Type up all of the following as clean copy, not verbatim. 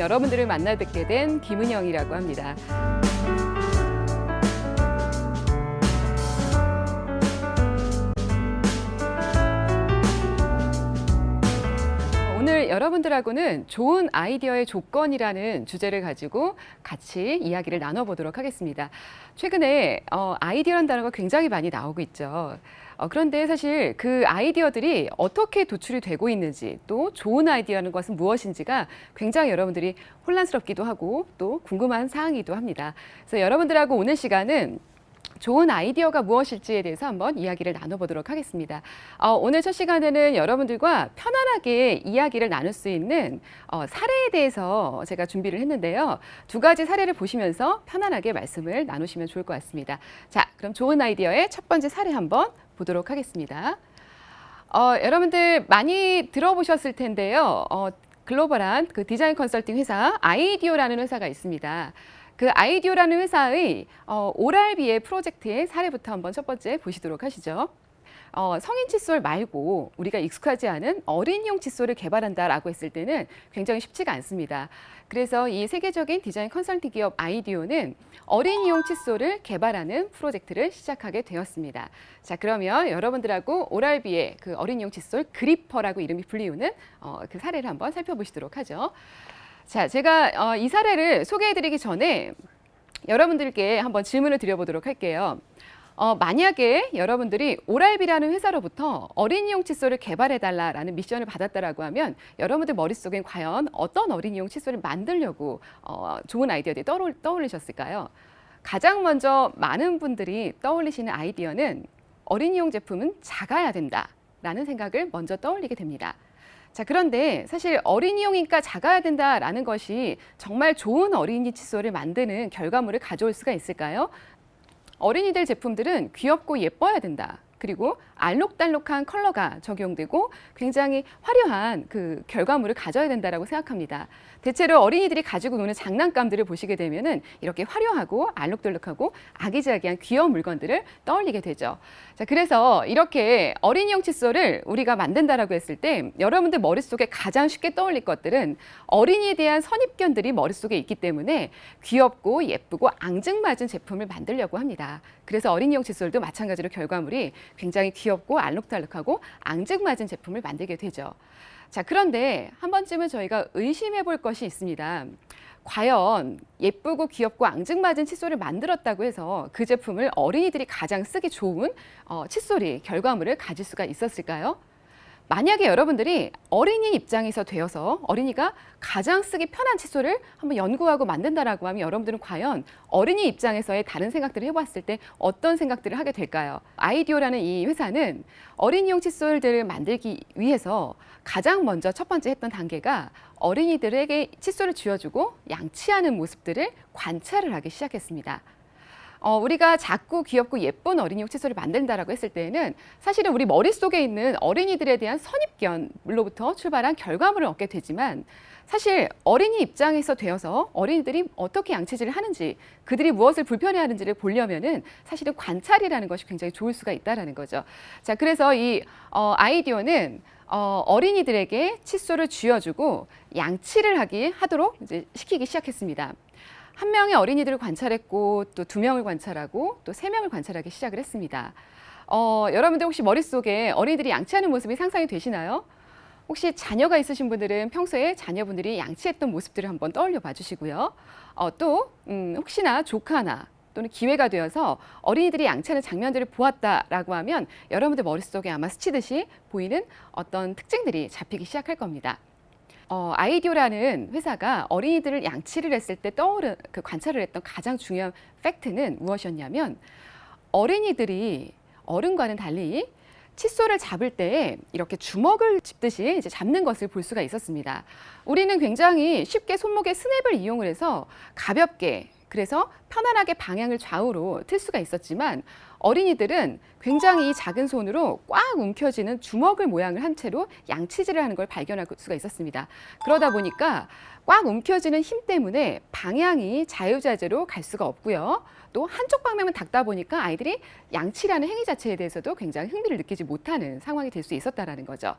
여러분들을 만나 뵙게 된 김은영이라고 합니다. 오늘 여러분들하고는 좋은 아이디어의 조건이라는 주제를 가지고 같이 이야기를 나눠보도록 하겠습니다. 최근에 아이디어라는 단어가 굉장히 많이 나오고 있죠. 그런데 사실 그 아이디어들이 어떻게 도출이 되고 있는지, 또 좋은 아이디어라는 것은 무엇인지가 굉장히 여러분들이 혼란스럽기도 하고 또 궁금한 사항이기도 합니다. 그래서 여러분들하고 오늘 시간은 좋은 아이디어가 무엇일지에 대해서 한번 이야기를 나눠보도록 하겠습니다. 오늘 첫 시간에는 여러분들과 편안하게 이야기를 나눌 수 있는 사례에 대해서 제가 준비를 했는데요. 두 가지 사례를 보시면서 편안하게 말씀을 나누시면 좋을 것 같습니다. 자, 그럼 좋은 아이디어의 첫 번째 사례 한번 보도록 하겠습니다. 여러분들 많이 들어보셨을 텐데요. 글로벌한 그 디자인 컨설팅 회사 아이디어라는 회사가 있습니다. 그 아이디어라는 회사의 오랄비의 프로젝트의 사례부터 한번 첫 번째 보시도록 하시죠. 성인 칫솔 말고 우리가 익숙하지 않은 어린이용 칫솔을 개발한다라고 했을 때는 굉장히 쉽지가 않습니다. 그래서 이 세계적인 디자인 컨설팅 기업 아이디어는 어린이용 칫솔을 개발하는 프로젝트를 시작하게 되었습니다. 자, 그러면 여러분들하고 오랄비의 그 어린이용 칫솔 그리퍼라고 이름이 불리우는 그 사례를 한번 살펴보시도록 하죠. 자, 제가 이 사례를 소개해드리기 전에 여러분들께 한번 질문을 드려보도록 할게요. 만약에 여러분들이 오랄비라는 회사로부터 어린이용 칫솔을 개발해달라는 미션을 받았다라고 하면 여러분들 머릿속엔 과연 어떤 어린이용 칫솔을 만들려고 좋은 아이디어들이 떠올리셨을까요? 가장 먼저 많은 분들이 떠올리시는 아이디어는 어린이용 제품은 작아야 된다라는 생각을 먼저 떠올리게 됩니다. 자, 그런데 사실 어린이용이니까 작아야 된다라는 것이 정말 좋은 어린이 칫솔을 만드는 결과물을 가져올 수가 있을까요? 어린이들 제품들은 귀엽고 예뻐야 된다. 그리고 알록달록한 컬러가 적용되고 굉장히 화려한 그 결과물을 가져야 된다라고 생각합니다. 대체로 어린이들이 가지고 노는 장난감들을 보시게 되면은 이렇게 화려하고 알록달록하고 아기자기한 귀여운 물건들을 떠올리게 되죠. 자, 그래서 이렇게 어린이용 칫솔을 우리가 만든다라고 했을 때 여러분들 머릿속에 가장 쉽게 떠올릴 것들은 어린이에 대한 선입견들이 머릿속에 있기 때문에 귀엽고 예쁘고 앙증맞은 제품을 만들려고 합니다. 그래서 어린이용 칫솔도 마찬가지로 결과물이 굉장히 귀엽고 알록달록하고 앙증맞은 제품을 만들게 되죠. 자, 그런데 한 번쯤은 저희가 의심해 볼 것이 있습니다. 과연 예쁘고 귀엽고 앙증맞은 칫솔을 만들었다고 해서 그 제품을 어린이들이 가장 쓰기 좋은 칫솔이 결과물을 가질 수가 있었을까요? 만약에 여러분들이 어린이 입장에서 되어서 어린이가 가장 쓰기 편한 칫솔을 한번 연구하고 만든다라고 하면 여러분들은 과연 어린이 입장에서의 다른 생각들을 해봤을 때 어떤 생각들을 하게 될까요? 아이디어라는 이 회사는 어린이용 칫솔들을 만들기 위해서 가장 먼저 첫 번째 했던 단계가 어린이들에게 칫솔을 쥐어주고 양치하는 모습들을 관찰을 하기 시작했습니다. 우리가 작고 귀엽고 예쁜 어린이용 칫솔을 만든다라고 했을 때에는 사실은 우리 머릿속에 있는 어린이들에 대한 선입견으로부터 출발한 결과물을 얻게 되지만 사실 어린이 입장에서 되어서 어린이들이 어떻게 양치질을 하는지 그들이 무엇을 불편해하는지를 보려면은 사실은 관찰이라는 것이 굉장히 좋을 수가 있다라는 거죠. 자, 그래서 이 아이디어는 어린이들에게 칫솔을 쥐어주고 양치를 하도록 이제 시키기 시작했습니다. 한 명의 어린이들을 관찰했고 또 두 명을 관찰하고 또 세 명을 관찰하기 시작을 했습니다. 여러분들 혹시 머릿속에 어린이들이 양치하는 모습이 상상이 되시나요? 혹시 자녀가 있으신 분들은 평소에 자녀분들이 양치했던 모습들을 한번 떠올려 봐 주시고요. 또 혹시나 조카나 또는 기회가 되어서 어린이들이 양치하는 장면들을 보았다라고 하면 여러분들 머릿속에 아마 스치듯이 보이는 어떤 특징들이 잡히기 시작할 겁니다. 아이디어라는 회사가 어린이들을 양치를 했을 때 그 관찰을 했던 가장 중요한 팩트는 무엇이었냐면 어린이들이 어른과는 달리 칫솔을 잡을 때 이렇게 주먹을 짚듯이 이제 잡는 것을 볼 수가 있었습니다. 우리는 굉장히 쉽게 손목의 스냅을 이용을 해서 가볍게 그래서 편안하게 방향을 좌우로 틀 수가 있었지만 어린이들은 굉장히 작은 손으로 꽉 움켜쥐는 주먹을 모양을 한 채로 양치질을 하는 걸 발견할 수가 있었습니다. 그러다 보니까 꽉 움켜쥐는 힘 때문에 방향이 자유자재로 갈 수가 없고요. 또 한쪽 방향만 닦다 보니까 아이들이 양치라는 행위 자체에 대해서도 굉장히 흥미를 느끼지 못하는 상황이 될 수 있었다라는 거죠.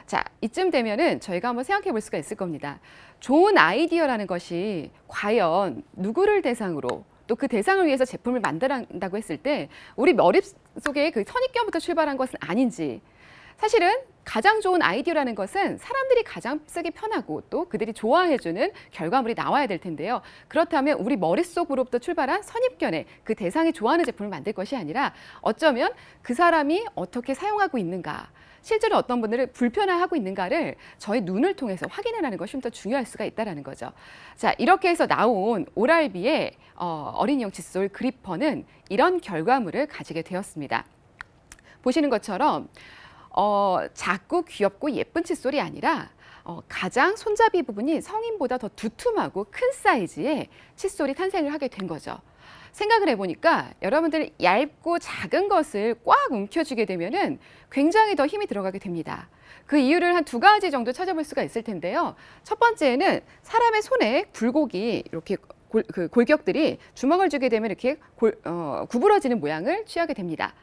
자, 이쯤 되면은 저희가 한번 생각해 볼 수가 있을 겁니다. 좋은 아이디어라는 것이 과연 누구를 대상으로 또 그 대상을 위해서 제품을 만들어낸다고 했을 때 우리 머릿속에 그 선입견부터 출발한 것은 아닌지, 사실은 가장 좋은 아이디어라는 것은 사람들이 가장 쓰기 편하고 또 그들이 좋아해주는 결과물이 나와야 될 텐데요. 그렇다면 우리 머릿속으로부터 출발한 선입견에 그 대상이 좋아하는 제품을 만들 것이 아니라 어쩌면 그 사람이 어떻게 사용하고 있는가, 실제로 어떤 분들을 불편해하고 있는가를 저희 눈을 통해서 확인을 하는 것이 좀 더 중요할 수가 있다는 거죠. 자, 이렇게 해서 나온 오랄비의 어린이용 칫솔 그리퍼는 이런 결과물을 가지게 되었습니다. 보시는 것처럼 작고 귀엽고 예쁜 칫솔이 아니라 가장 손잡이 부분이 성인보다 더 두툼하고 큰 사이즈의 칫솔이 탄생을 하게 된 거죠. 생각을 해보니까 여러분들 얇고 작은 것을 꽉 움켜쥐게 되면은 굉장히 더 힘이 들어가게 됩니다. 그 이유를 한 두 가지 정도 찾아볼 수가 있을 텐데요. 첫 번째는 사람의 손에 굴곡이 이렇게 골격들이 주먹을 쥐게 되면 이렇게 구부러지는 모양을 취하게 됩니다.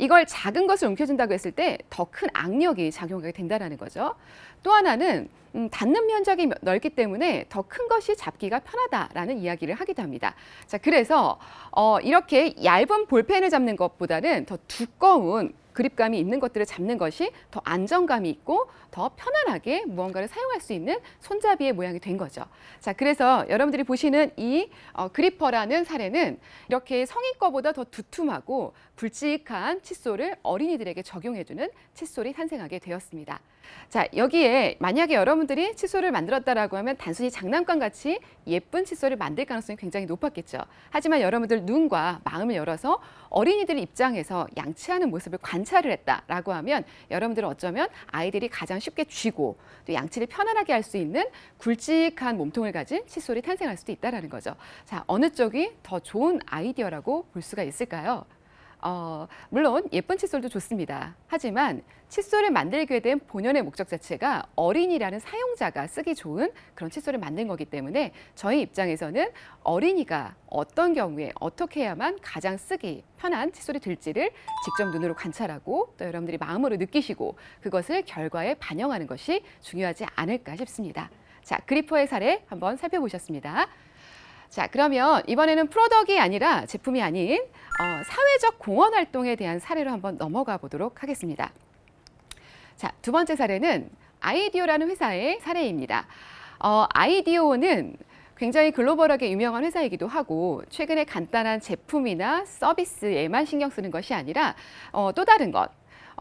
이걸 작은 것을 움켜준다고 했을 때 더 큰 악력이 작용하게 된다는 거죠. 또 하나는 닿는 면적이 넓기 때문에 더 큰 것이 잡기가 편하다라는 이야기를 하기도 합니다. 자, 그래서 이렇게 얇은 볼펜을 잡는 것보다는 더 두꺼운 그립감이 있는 것들을 잡는 것이 더 안정감이 있고 더 편안하게 무언가를 사용할 수 있는 손잡이의 모양이 된 거죠. 자, 그래서 여러분들이 보시는 이 그리퍼라는 사례는 이렇게 성인 거보다 더 두툼하고 굵직한 칫솔을 어린이들에게 적용해주는 칫솔이 탄생하게 되었습니다. 자, 여기에 만약에 여러분들이 칫솔을 만들었다라고 하면 단순히 장난감 같이 예쁜 칫솔을 만들 가능성이 굉장히 높았겠죠. 하지만 여러분들 눈과 마음을 열어서 어린이들 입장에서 양치하는 모습을 관찰을 했다라고 하면 여러분들은 어쩌면 아이들이 가장 쉽게 쥐고 또 양치를 편안하게 할 수 있는 굵직한 몸통을 가진 칫솔이 탄생할 수도 있다는 거죠. 자, 어느 쪽이 더 좋은 아이디어라고 볼 수가 있을까요? 물론 예쁜 칫솔도 좋습니다. 하지만 칫솔을 만들게 된 본연의 목적 자체가 어린이라는 사용자가 쓰기 좋은 그런 칫솔을 만든 거기 때문에 저희 입장에서는 어린이가 어떤 경우에 어떻게 해야만 가장 쓰기 편한 칫솔이 될지를 직접 눈으로 관찰하고 또 여러분들이 마음으로 느끼시고 그것을 결과에 반영하는 것이 중요하지 않을까 싶습니다. 자, 그리퍼의 사례 한번 살펴보셨습니다. 자, 그러면 이번에는 프로덕이 아니라 제품이 아닌 사회적 공헌 활동에 대한 사례로 한번 넘어가 보도록 하겠습니다. 자, 두 번째 사례는 아이디어라는 회사의 사례입니다. 아이디어는 굉장히 글로벌하게 유명한 회사이기도 하고 최근에 간단한 제품이나 서비스에만 신경 쓰는 것이 아니라 또 다른 것,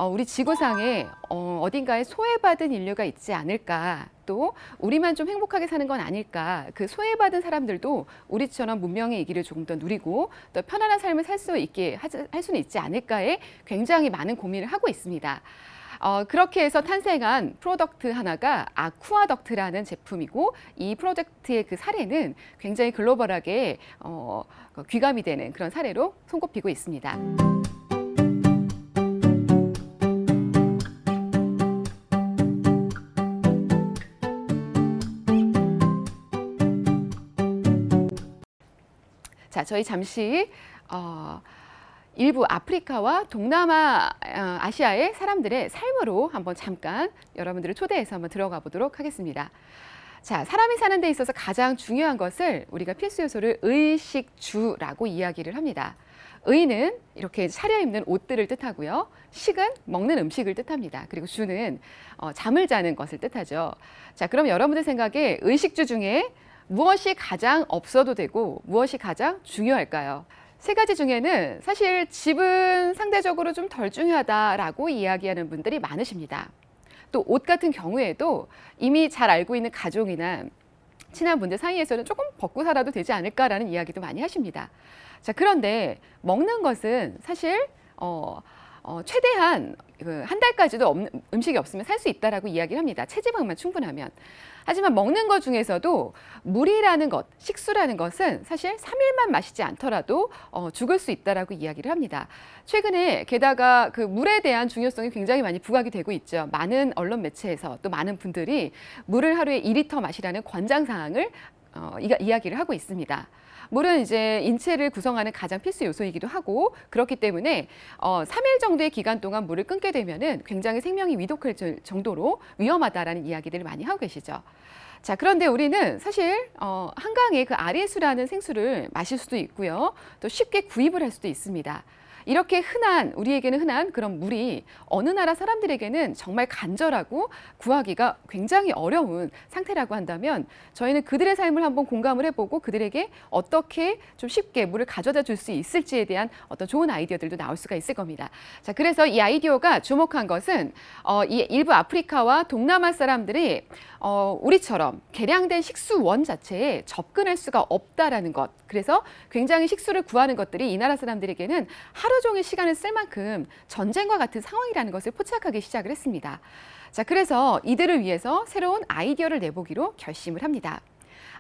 우리 지구상에 어딘가에 소외받은 인류가 있지 않을까, 또 우리만 좀 행복하게 사는 건 아닐까, 그 소외받은 사람들도 우리처럼 문명의 이기를 조금 더 누리고 또 편안한 삶을 살 수 있게 할 수는 있지 않을까에 굉장히 많은 고민을 하고 있습니다. 그렇게 해서 탄생한 프로덕트 하나가 아쿠아덕트라는 제품이고 이 프로젝트의 그 사례는 굉장히 글로벌하게 귀감이 되는 그런 사례로 손꼽히고 있습니다. 자, 저희 잠시 일부 아프리카와 동남아, 아시아의 사람들의 삶으로 한번 잠깐 여러분들을 초대해서 한번 들어가 보도록 하겠습니다. 자, 사람이 사는 데 있어서 가장 중요한 것을 우리가 필수 요소를 의식주라고 이야기를 합니다. 의는 이렇게 차려입는 옷들을 뜻하고요. 식은 먹는 음식을 뜻합니다. 그리고 주는 잠을 자는 것을 뜻하죠. 자, 그럼 여러분들 생각에 의식주 중에 무엇이 가장 없어도 되고 무엇이 가장 중요할까요? 세 가지 중에는 사실 집은 상대적으로 좀 덜 중요하다라고 이야기하는 분들이 많으십니다. 또 옷 같은 경우에도 이미 잘 알고 있는 가족이나 친한 분들 사이에서는 조금 벗고 살아도 되지 않을까라는 이야기도 많이 하십니다. 자, 그런데 먹는 것은 사실 최대한 한 달까지도 음식이 없으면 살 수 있다라고 이야기를 합니다. 체지방만 충분하면. 하지만 먹는 것 중에서도 물이라는 것, 식수라는 것은 사실 3일만 마시지 않더라도 죽을 수 있다라고 이야기를 합니다. 최근에 게다가 그 물에 대한 중요성이 굉장히 많이 부각이 되고 있죠. 많은 언론 매체에서 또 많은 분들이 물을 하루에 2리터 마시라는 권장 사항을 이야기를 하고 있습니다. 물은 이제 인체를 구성하는 가장 필수 요소이기도 하고 그렇기 때문에 3일 정도의 기간 동안 물을 끊게 되면은 굉장히 생명이 위독할 정도로 위험하다라는 이야기들을 많이 하고 계시죠. 자, 그런데 우리는 사실 한강의 그 아리수라는 생수를 마실 수도 있고요. 또 쉽게 구입을 할 수도 있습니다. 이렇게 우리에게는 흔한 그런 물이 어느 나라 사람들에게는 정말 간절하고 구하기가 굉장히 어려운 상태라고 한다면 저희는 그들의 삶을 한번 공감을 해보고 그들에게 어떻게 좀 쉽게 물을 가져다 줄 수 있을지에 대한 어떤 좋은 아이디어들도 나올 수가 있을 겁니다. 자, 그래서 이 아이디어가 주목한 것은 이 일부 아프리카와 동남아 사람들이 우리처럼 개량된 식수원 자체에 접근할 수가 없다라는 것. 그래서 굉장히 식수를 구하는 것들이 이 나라 사람들에게는 하루 종일 시간을 쓸 만큼 전쟁과 같은 상황이라는 것을 포착하기 시작을 했습니다. 자, 그래서 이들을 위해서 새로운 아이디어를 내보기로 결심을 합니다.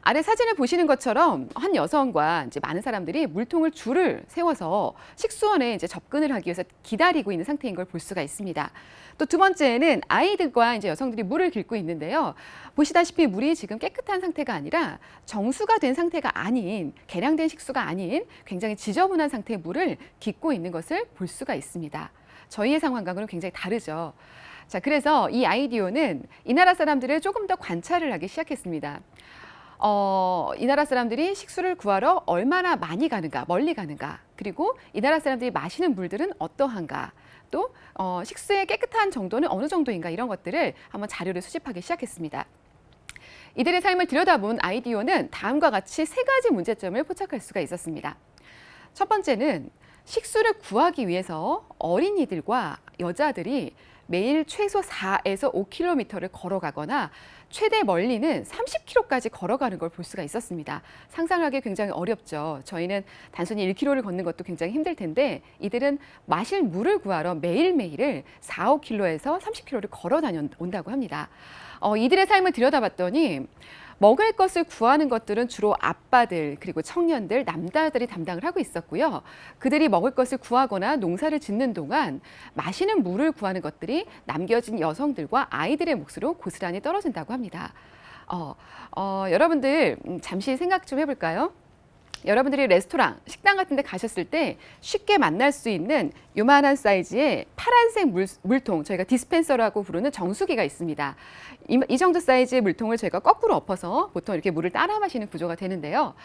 아래 사진을 보시는 것처럼 한 여성과 이제 많은 사람들이 물통을 줄을 세워서 식수원에 이제 접근을 하기 위해서 기다리고 있는 상태인 걸 볼 수가 있습니다. 또 두 번째는 아이들과 이제 여성들이 물을 깃고 있는데요. 보시다시피 물이 지금 깨끗한 상태가 아니라 정수가 된 상태가 아닌 개량된 식수가 아닌 굉장히 지저분한 상태의 물을 깃고 있는 것을 볼 수가 있습니다. 저희의 상황과는 굉장히 다르죠. 자, 그래서 이 아이디어는 이 나라 사람들을 조금 더 관찰을 하기 시작했습니다. 이 나라 사람들이 식수를 구하러 얼마나 많이 가는가, 멀리 가는가, 그리고 이 나라 사람들이 마시는 물들은 어떠한가, 또 식수의 깨끗한 정도는 어느 정도인가 이런 것들을 한번 자료를 수집하기 시작했습니다. 이들의 삶을 들여다본 아이디어는 다음과 같이 세 가지 문제점을 포착할 수가 있었습니다. 첫 번째는 식수를 구하기 위해서 어린이들과 여자들이 매일 최소 4에서 5km를 걸어가거나 최대 멀리는 30km까지 걸어가는 걸 볼 수가 있었습니다. 상상하기 굉장히 어렵죠. 저희는 단순히 1km를 걷는 것도 굉장히 힘들 텐데 이들은 마실 물을 구하러 매일매일을 4, 5km에서 30km를 걸어 다녀온다고 합니다. 이들의 삶을 들여다봤더니 먹을 것을 구하는 것들은 주로 아빠들 그리고 청년들, 남자들이 담당을 하고 있었고요. 그들이 먹을 것을 구하거나 농사를 짓는 동안 마시는 물을 구하는 것들이 남겨진 여성들과 아이들의 몫으로 고스란히 떨어진다고 합니다. 여러분들 잠시 생각 좀 해볼까요? 여러분들이 레스토랑, 식당 같은 데 가셨을 때 쉽게 만날 수 있는 요만한 사이즈의 파란색 물통, 저희가 디스펜서라고 부르는 정수기가 있습니다. 이 정도 사이즈의 물통을 저희가 거꾸로 엎어서 보통 이렇게 물을 따라 마시는 구조가 되는데요.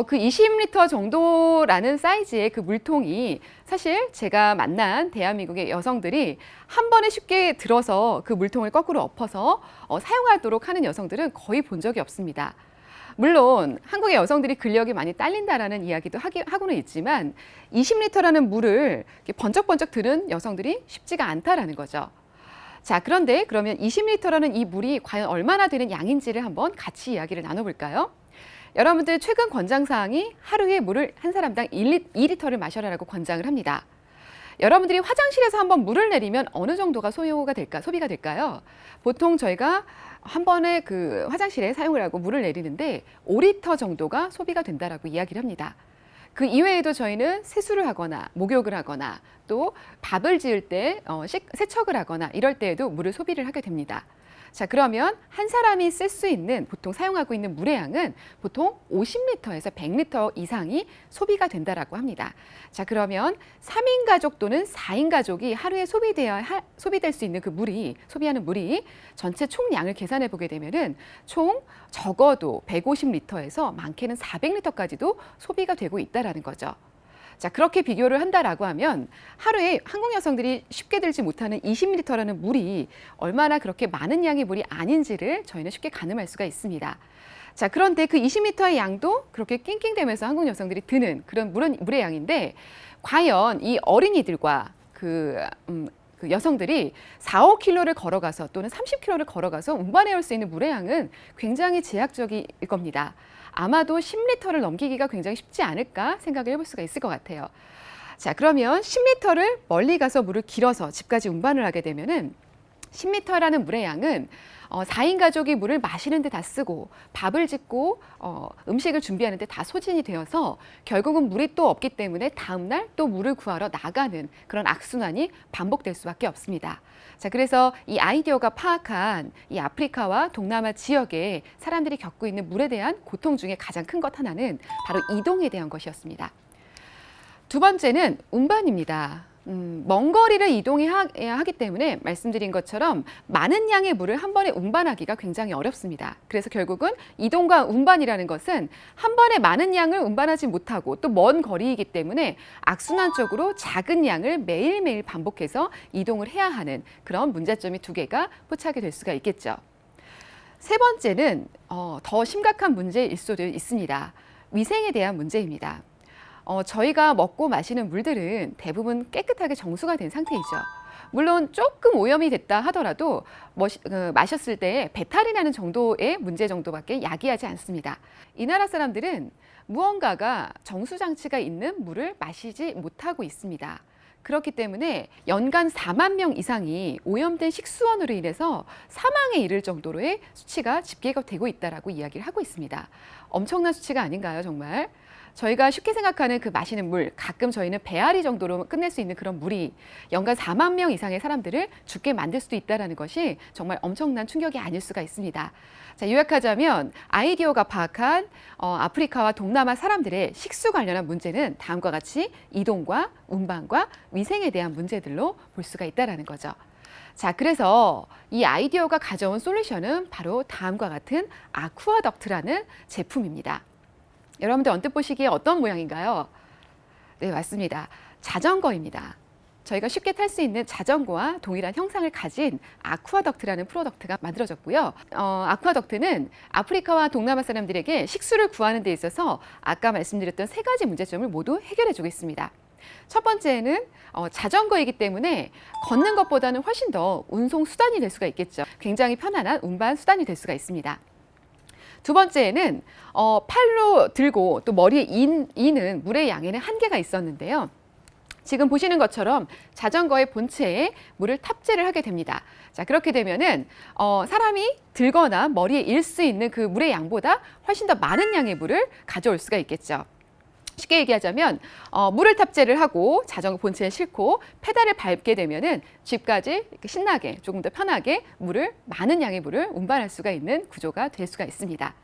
그 20리터 정도라는 사이즈의 그 물통이 사실 제가 만난 대한민국의 여성들이 한 번에 쉽게 들어서 그 물통을 거꾸로 엎어서 사용하도록 하는 여성들은 거의 본 적이 없습니다. 물론 한국의 여성들이 근력이 많이 딸린다라는 이야기도 하고는 있지만 20리터라는 물을 번쩍번쩍 드는 여성들이 쉽지가 않다라는 거죠. 자, 그런데 그러면 20리터라는 이 물이 과연 얼마나 되는 양인지를 한번 같이 이야기를 나눠볼까요? 여러분들 최근 권장사항이 하루에 물을 한 사람당 2리터를 마셔라라고 권장을 합니다. 여러분들이 화장실에서 한번 물을 내리면 어느 정도가 소비가 될까요? 보통 저희가 한 번에 그 화장실에 사용을 하고 물을 내리는데 5리터 정도가 소비가 된다라고 이야기를 합니다. 그 이외에도 저희는 세수를 하거나 목욕을 하거나 또 밥을 지을 때 세척을 하거나 이럴 때에도 물을 소비를 하게 됩니다. 자, 그러면 한 사람이 쓸 수 있는 보통 사용하고 있는 물의 양은 보통 50리터에서 100리터 이상이 소비가 된다라고 합니다. 자, 그러면 3인 가족 또는 4인 가족이 하루에 소비될 수 있는 그 소비하는 물이 전체 총량을 계산해 보게 되면은 총 적어도 150리터에서 많게는 400리터까지도 소비가 되고 있다라는 거죠. 자, 그렇게 비교를 한다라고 하면 하루에 한국 여성들이 쉽게 들지 못하는 20리터라는 물이 얼마나 그렇게 많은 양의 물이 아닌지를 저희는 쉽게 가늠할 수가 있습니다. 자, 그런데 그 20리터의 양도 그렇게 낑낑대면서 한국 여성들이 드는 그런 물의 양인데 과연 이 어린이들과 그 여성들이 4, 5km를 걸어가서 또는 30km를 걸어가서 운반해 올 수 있는 물의 양은 굉장히 제약적일 겁니다. 아마도 10리터를 넘기기가 굉장히 쉽지 않을까 생각을 해볼 수가 있을 것 같아요. 자, 그러면 10리터를 멀리 가서 물을 길어서 집까지 운반을 하게 되면은 10m라는 물의 양은 4인 가족이 물을 마시는 데 다 쓰고 밥을 짓고 음식을 준비하는 데 다 소진이 되어서 결국은 물이 또 없기 때문에 다음 날 또 물을 구하러 나가는 그런 악순환이 반복될 수밖에 없습니다. 자, 그래서 이 아이디어가 파악한 이 아프리카와 동남아 지역의 사람들이 겪고 있는 물에 대한 고통 중에 가장 큰 것 하나는 바로 이동에 대한 것이었습니다. 두 번째는 운반입니다. 먼 거리를 이동해야 하기 때문에 말씀드린 것처럼 많은 양의 물을 한 번에 운반하기가 굉장히 어렵습니다. 그래서 결국은 이동과 운반이라는 것은 한 번에 많은 양을 운반하지 못하고 또 먼 거리이기 때문에 악순환적으로 작은 양을 매일매일 반복해서 이동을 해야 하는 그런 문제점이 두 개가 포착이 될 수가 있겠죠. 세 번째는 더 심각한 문제일 수도 있습니다. 위생에 대한 문제입니다. 저희가 먹고 마시는 물들은 대부분 깨끗하게 정수가 된 상태이죠. 물론 조금 오염이 됐다 하더라도 마셨을 때 배탈이 나는 정도의 문제 정도밖에 야기하지 않습니다. 이 나라 사람들은 무언가가 정수 장치가 있는 물을 마시지 못하고 있습니다. 그렇기 때문에 연간 4만 명 이상이 오염된 식수원으로 인해서 사망에 이를 정도로의 수치가 집계가 되고 있다라고 이야기를 하고 있습니다. 엄청난 수치가 아닌가요, 정말? 저희가 쉽게 생각하는 그 마시는 물, 가끔 저희는 배앓이 정도로 끝낼 수 있는 그런 물이 연간 4만 명 이상의 사람들을 죽게 만들 수도 있다는 것이 정말 엄청난 충격이 아닐 수가 있습니다. 자, 요약하자면 아이디어가 파악한 아프리카와 동남아 사람들의 식수 관련한 문제는 다음과 같이 이동과 운반과 위생에 대한 문제들로 볼 수가 있다는 거죠. 자, 그래서 이 아이디어가 가져온 솔루션은 바로 다음과 같은 아쿠아덕트라는 제품입니다. 여러분들 언뜻 보시기에 어떤 모양인가요? 네, 맞습니다. 자전거입니다. 저희가 쉽게 탈 수 있는 자전거와 동일한 형상을 가진 아쿠아덕트라는 프로덕트가 만들어졌고요. 아쿠아덕트는 아프리카와 동남아 사람들에게 식수를 구하는 데 있어서 아까 말씀드렸던 세 가지 문제점을 모두 해결해주고 있습니다. 첫 번째는 자전거이기 때문에 걷는 것보다는 훨씬 더 운송 수단이 될 수가 있겠죠. 굉장히 편안한 운반 수단이 될 수가 있습니다. 두 번째는 팔로 들고 또 머리에 이는 물의 양에는 한계가 있었는데요. 지금 보시는 것처럼 자전거의 본체에 물을 탑재를 하게 됩니다. 자, 그렇게 되면은 사람이 들거나 머리에 일 수 있는 그 물의 양보다 훨씬 더 많은 양의 물을 가져올 수가 있겠죠. 쉽게 얘기하자면 물을 탑재를 하고 자전거 본체에 싣고 페달을 밟게 되면은 집까지 이렇게 신나게 조금 더 편하게 많은 양의 물을 운반할 수가 있는 구조가 될 수가 있습니다.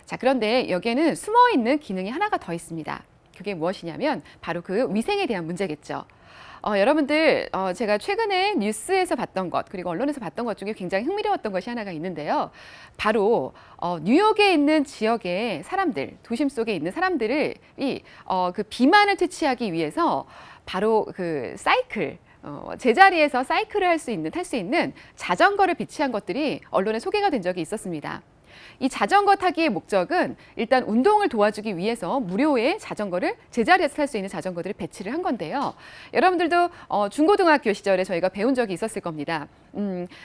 자, 그런데 여기에는 숨어 있는 기능이 하나가 더 있습니다. 그게 무엇이냐면 바로 그 위생에 대한 문제겠죠. 여러분들 제가 최근에 뉴스에서 봤던 것 그리고 언론에서 봤던 것 중에 굉장히 흥미로웠던 것이 하나가 있는데요. 바로 뉴욕에 있는 지역의 사람들, 도심 속에 있는 사람들이 그 비만을 퇴치하기 위해서 바로 그 사이클 제자리에서 사이클을 탈 수 있는 자전거를 비치한 것들이 언론에 소개가 된 적이 있었습니다. 이 자전거 타기의 목적은 일단 운동을 도와주기 위해서 무료의 자전거를 제자리에서 탈 수 있는 자전거들을 배치를 한 건데요. 여러분들도 중고등학교 시절에 저희가 배운 적이 있었을 겁니다.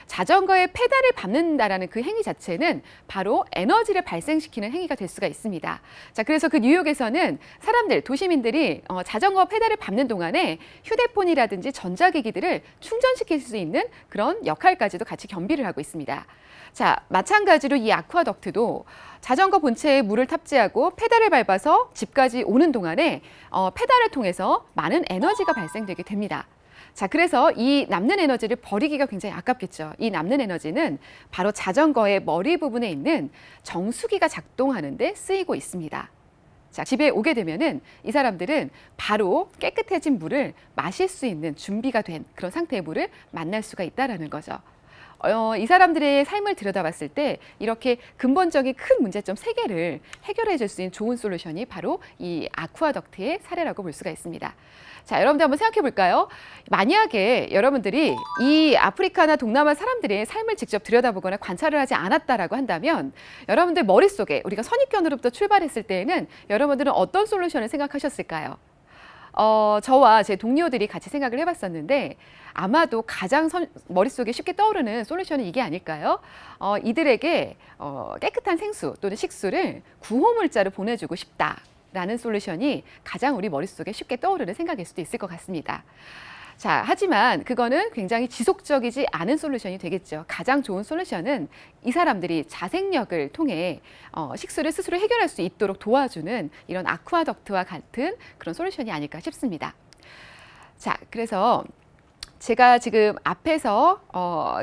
자전거의 페달을 밟는다라는 그 행위 자체는 바로 에너지를 발생시키는 행위가 될 수가 있습니다. 자, 그래서 그 뉴욕에서는 도시민들이 자전거 페달을 밟는 동안에 휴대폰이라든지 전자기기들을 충전시킬 수 있는 그런 역할까지도 같이 겸비를 하고 있습니다. 자, 마찬가지로 이 아쿠아덕트도 자전거 본체에 물을 탑재하고 페달을 밟아서 집까지 오는 동안에 페달을 통해서 많은 에너지가 발생되게 됩니다. 자, 그래서 이 남는 에너지를 버리기가 굉장히 아깝겠죠. 이 남는 에너지는 바로 자전거의 머리 부분에 있는 정수기가 작동하는 데 쓰이고 있습니다. 자, 집에 오게 되면은 이 사람들은 바로 깨끗해진 물을 마실 수 있는 준비가 된 그런 상태의 물을 만날 수가 있다는 거죠. 이 사람들의 삶을 들여다봤을 때 이렇게 근본적인 큰 문제점 3개를 해결해 줄 수 있는 좋은 솔루션이 바로 이 아쿠아덕트의 사례라고 볼 수가 있습니다. 자, 여러분들 한번 생각해 볼까요? 만약에 여러분들이 이 아프리카나 동남아 사람들의 삶을 직접 들여다보거나 관찰을 하지 않았다라고 한다면 여러분들 머릿속에 우리가 선입견으로부터 출발했을 때에는 여러분들은 어떤 솔루션을 생각하셨을까요? 저와 제 동료들이 같이 생각을 해봤었는데 아마도 가장 머릿속에 쉽게 떠오르는 솔루션은 이게 아닐까요? 이들에게 깨끗한 생수 또는 식수를 구호물자로 보내주고 싶다라는 솔루션이 가장 우리 머릿속에 쉽게 떠오르는 생각일 수도 있을 것 같습니다. 자, 하지만 그거는 굉장히 지속적이지 않은 솔루션이 되겠죠. 가장 좋은 솔루션은 이 사람들이 자생력을 통해 식수를 스스로 해결할 수 있도록 도와주는 이런 아쿠아덕트와 같은 그런 솔루션이 아닐까 싶습니다. 자, 그래서 제가 지금 앞에서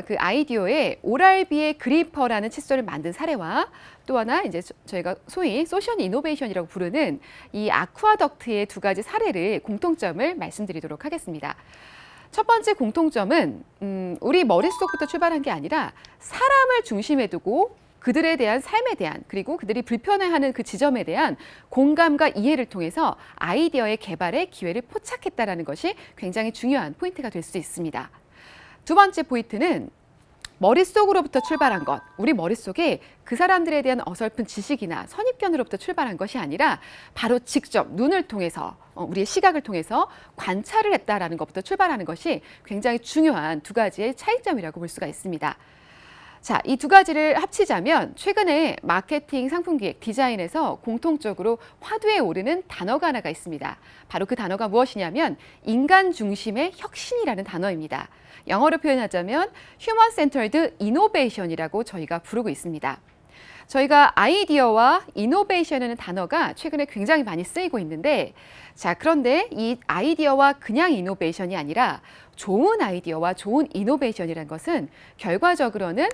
그 아이디어의 오랄비의 그리퍼라는 칫솔을 만든 사례와 또 하나 이제 저희가 소위 소셜 이노베이션이라고 부르는 이 아쿠아덕트의 두 가지 사례를 공통점을 말씀드리도록 하겠습니다. 첫 번째 공통점은 우리 머릿속부터 출발한 게 아니라 사람을 중심에 두고 그들에 대한 삶에 대한 그리고 그들이 불편해하는 그 지점에 대한 공감과 이해를 통해서 아이디어의 개발의 기회를 포착했다라는 것이 굉장히 중요한 포인트가 될 수 있습니다. 두 번째 포인트는 머릿속으로부터 출발한 것, 우리 머릿속에 그 사람들에 대한 어설픈 지식이나 선입견으로부터 출발한 것이 아니라 바로 직접 눈을 통해서 우리의 시각을 통해서 관찰을 했다라는 것부터 출발하는 것이 굉장히 중요한 두 가지의 차이점이라고 볼 수가 있습니다. 자, 이 두 가지를 합치자면 최근에 마케팅, 상품기획, 디자인에서 공통적으로 화두에 오르는 단어가 하나가 있습니다. 바로 그 단어가 무엇이냐면 인간 중심의 혁신이라는 단어입니다. 영어로 표현하자면 Human Centered Innovation이라고 저희가 부르고 있습니다. 저희가 아이디어와 이노베이션이라는 단어가 최근에 굉장히 많이 쓰이고 있는데 자, 그런데 이 아이디어와 그냥 이노베이션이 아니라 좋은 아이디어와 좋은 이노베이션이라는 것은 결과적으로는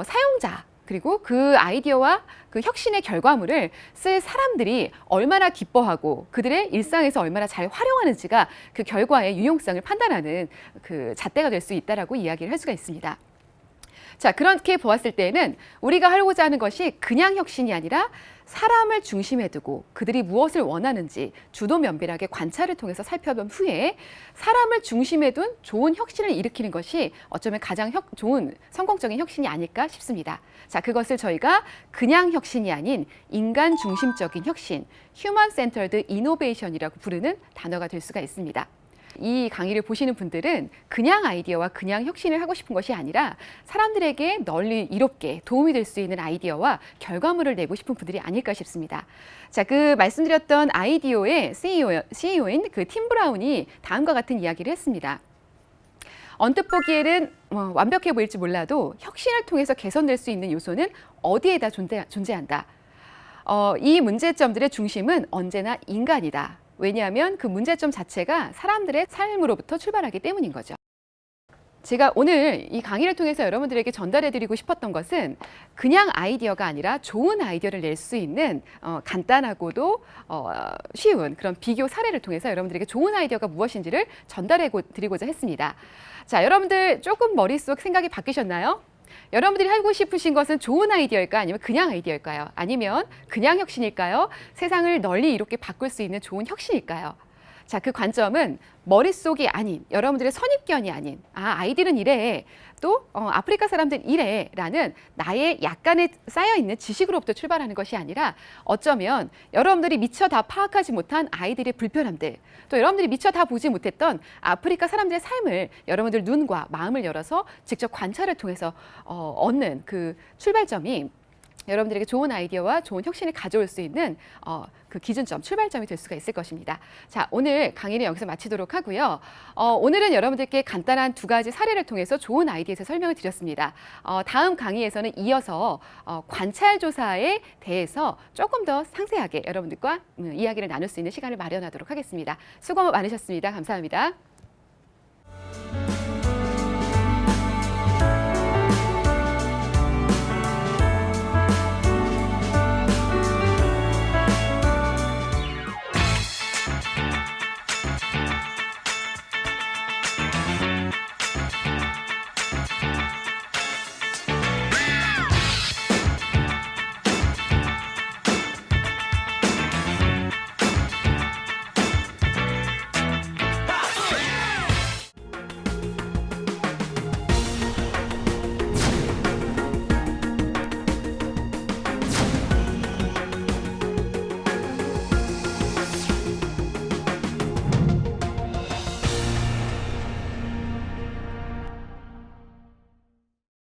사용자 그리고 그 아이디어와 그 혁신의 결과물을 쓸 사람들이 얼마나 기뻐하고 그들의 일상에서 얼마나 잘 활용하는지가 그 결과의 유용성을 판단하는 그 잣대가 될 수 있다라고 이야기를 할 수가 있습니다. 자, 그렇게 보았을 때에는 우리가 하고자 하는 것이 그냥 혁신이 아니라 사람을 중심에 두고 그들이 무엇을 원하는지 주도 면밀하게 관찰을 통해서 살펴본 후에 사람을 중심에 둔 좋은 혁신을 일으키는 것이 어쩌면 가장 좋은 성공적인 혁신이 아닐까 싶습니다. 자, 그것을 저희가 그냥 혁신이 아닌 인간 중심적인 혁신, Human Centered Innovation이라고 부르는 단어가 될 수가 있습니다. 이 강의를 보시는 분들은 그냥 아이디어와 그냥 혁신을 하고 싶은 것이 아니라 사람들에게 널리 이롭게 도움이 될 수 있는 아이디어와 결과물을 내고 싶은 분들이 아닐까 싶습니다. 자, 그 말씀드렸던 아이디어의 CEO인 그 팀 브라운이 다음과 같은 이야기를 했습니다. 언뜻 보기에는 완벽해 보일지 몰라도 혁신을 통해서 개선될 수 있는 요소는 어디에다 존재한다. 이 문제점들의 중심은 언제나 인간이다. 왜냐하면 그 문제점 자체가 사람들의 삶으로부터 출발하기 때문인 거죠. 제가 오늘 이 강의를 통해서 여러분들에게 전달해드리고 싶었던 것은 그냥 아이디어가 아니라 좋은 아이디어를 낼 수 있는 간단하고도 쉬운 그런 비교 사례를 통해서 여러분들에게 좋은 아이디어가 무엇인지를 전달해드리고자 했습니다. 자, 여러분들 조금 머릿속 생각이 바뀌셨나요? 여러분들이 하고 싶으신 것은 좋은 아이디어일까요? 아니면 그냥 아이디어일까요? 아니면 그냥 혁신일까요? 세상을 널리 이롭게 바꿀 수 있는 좋은 혁신일까요? 자, 그 관점은 머릿속이 아닌 여러분들의 선입견이 아닌 아이들은 이래 또 아프리카 사람들은 이래 라는 나의 약간의 쌓여있는 지식으로부터 출발하는 것이 아니라 어쩌면 여러분들이 미처 다 파악하지 못한 아이들의 불편함들 또 여러분들이 미처 다 보지 못했던 아프리카 사람들의 삶을 여러분들 눈과 마음을 열어서 직접 관찰을 통해서 얻는 그 출발점이 여러분들에게 좋은 아이디어와 좋은 혁신을 가져올 수 있는 그 기준점, 출발점이 될 수가 있을 것입니다. 자, 오늘 강의는 여기서 마치도록 하고요. 오늘은 여러분들께 간단한 두 가지 사례를 통해서 좋은 아이디어에 대해서 설명을 드렸습니다. 다음 강의에서는 이어서 관찰 조사에 대해서 조금 더 상세하게 여러분들과 이야기를 나눌 수 있는 시간을 마련하도록 하겠습니다. 수고 많으셨습니다. 감사합니다.